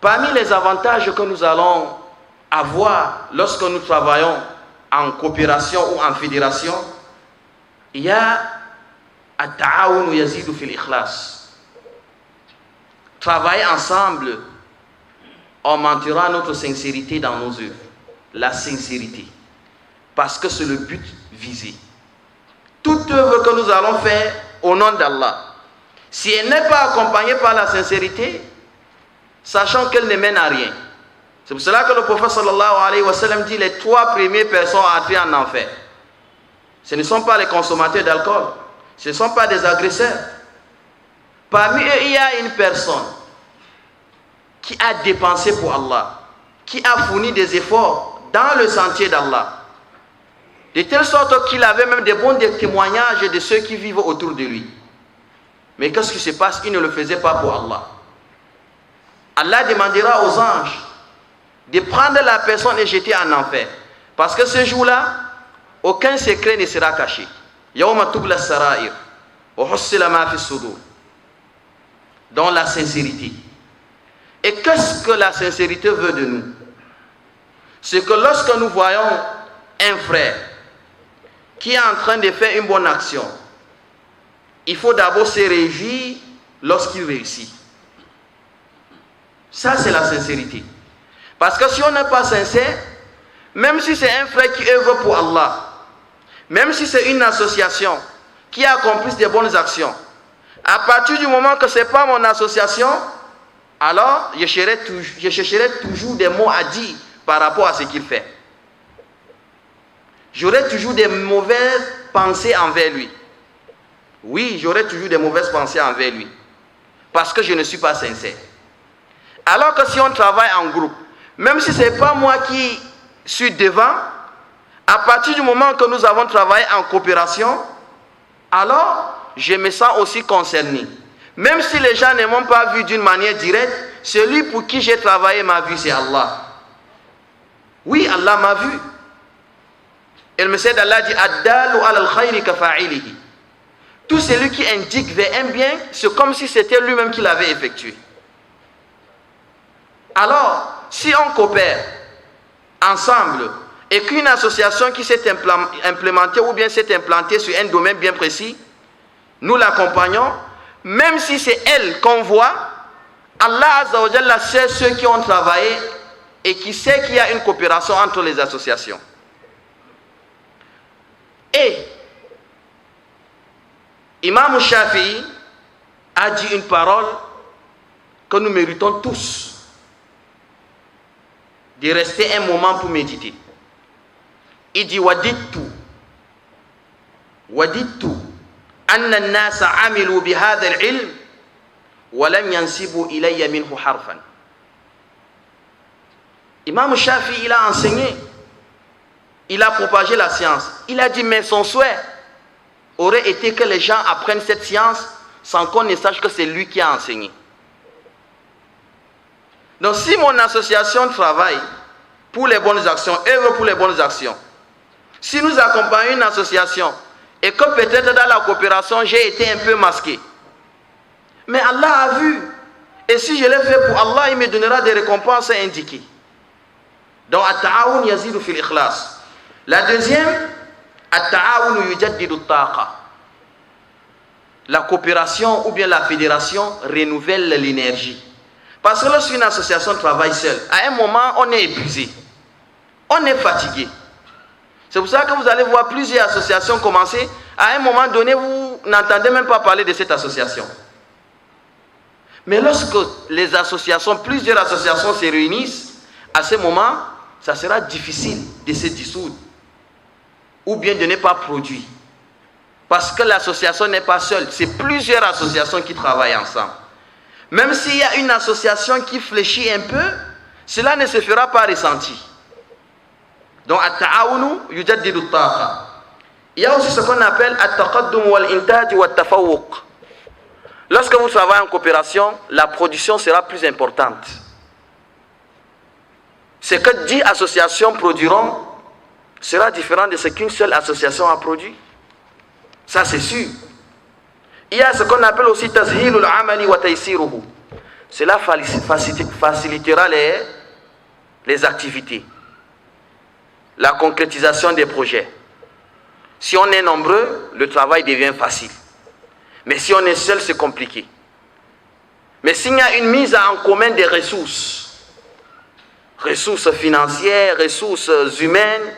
Parmi les avantages que nous allons avoir lorsque nous travaillons en coopération ou en fédération, il y a at-ta'awun yazidu fil ikhlas. Travailler ensemble augmentera notre sincérité dans nos œuvres. La sincérité. Parce que c'est le but visé. Toute œuvre que nous allons faire au nom d'Allah, si elle n'est pas accompagnée par la sincérité, sachant qu'elle ne mène à rien. C'est pour cela que le prophète sallallahu alayhi wa sallam dit les 3 premières personnes à entrer en enfer. Ce ne sont pas les consommateurs d'alcool, ce ne sont pas des agresseurs. Parmi eux, il y a une personne qui a dépensé pour Allah, qui a fourni des efforts dans le sentier d'Allah, de telle sorte qu'il avait même des bons témoignages de ceux qui vivent autour de lui. Mais qu'est-ce qui se passe? Il ne le faisait pas pour Allah. Allah demandera aux anges de prendre la personne et jeter en enfer. Parce que ce jour-là, aucun secret ne sera caché. Yawma tubla sarair, wa hussila ma fi sudur. Dans la sincérité. Et qu'est-ce que la sincérité veut de nous? C'est que lorsque nous voyons un frère qui est en train de faire une bonne action, il faut d'abord se réjouir lorsqu'il réussit. Ça, c'est la sincérité. Parce que si on n'est pas sincère, même si c'est un frère qui œuvre pour Allah, même si c'est une association qui accomplit des bonnes actions, à partir du moment que ce n'est pas mon association, alors je chercherai toujours des mots à dire par rapport à ce qu'il fait. J'aurai toujours des mauvaises pensées envers lui. Oui, j'aurai toujours des mauvaises pensées envers lui. Parce que je ne suis pas sincère. Alors que si on travaille en groupe, même si ce n'est pas moi qui suis devant, à partir du moment que nous avons travaillé en coopération, alors je me sens aussi concerné. Même si les gens ne m'ont pas vu d'une manière directe, celui pour qui j'ai travaillé m'a vu, c'est Allah. Oui, Allah m'a vu. Et le message d'Allah dit Ad-dalu ala al-khayri kafa'ilihi. Tout celui qui indique vers un bien, c'est comme si c'était lui-même qui l'avait effectué. Alors, si on coopère ensemble et qu'une association qui s'est implémentée ou bien s'est implantée sur un domaine bien précis, nous l'accompagnons, même si c'est elle qu'on voit, Allah Azza wa Jalla sait ceux qui ont travaillé et qui sait qu'il y a une coopération entre les associations. Et Imam Shafi'i a dit une parole que nous méritons tous de rester un moment pour méditer. Il dit Wadittu anna an-nasa amilu bi hadha al-ilm wa lam yansibu ilayya minhu harfan. Imam Shafi'i, il a enseigné, il a propagé la science. Il a dit, mais son souhait aurait été que les gens apprennent cette science sans qu'on ne sache que c'est lui qui a enseigné. Donc si mon association travaille pour les bonnes actions, œuvre pour les bonnes actions, si nous accompagnons une association et que peut-être dans la coopération j'ai été un peu masqué, mais Allah a vu, et si je l'ai fait pour Allah, il me donnera des récompenses indiquées. Donc at-ta'awun yazidu fil ikhlas. La deuxième, at-ta'awun yujaddidu at-taqa. La coopération ou bien la fédération renouvelle l'énergie. Parce que lorsqu'une association travaille seule, à un moment on est épuisé, on est fatigué. C'est pour ça que vous allez voir plusieurs associations commencer. À un moment donné, vous n'entendez même pas parler de cette association. Mais lorsque les associations, plusieurs associations se réunissent, à ce moment, ça sera difficile de se dissoudre ou bien de ne pas produire. Parce que l'association n'est pas seule, c'est plusieurs associations qui travaillent ensemble. Même s'il y a une association qui fléchit un peu, cela ne se fera pas ressentir. Donc, at-ta'awunu yujaddidu at-taqa. Il y a aussi ce qu'on appelle at-taqaddum wal-intaj wat-tafawuq. Lorsque vous travaillez en coopération, la production sera plus importante. Ce que 10 associations produiront sera différent de ce qu'une seule association a produit. Ça, c'est sûr. Il y a ce qu'on appelle aussi tashilul amali wa taysiruhu. Cela facilitera les activités, la concrétisation des projets. Si on est nombreux, le travail devient facile. Mais si on est seul, c'est compliqué. Mais s'il y a une mise en commun des ressources financières, ressources humaines,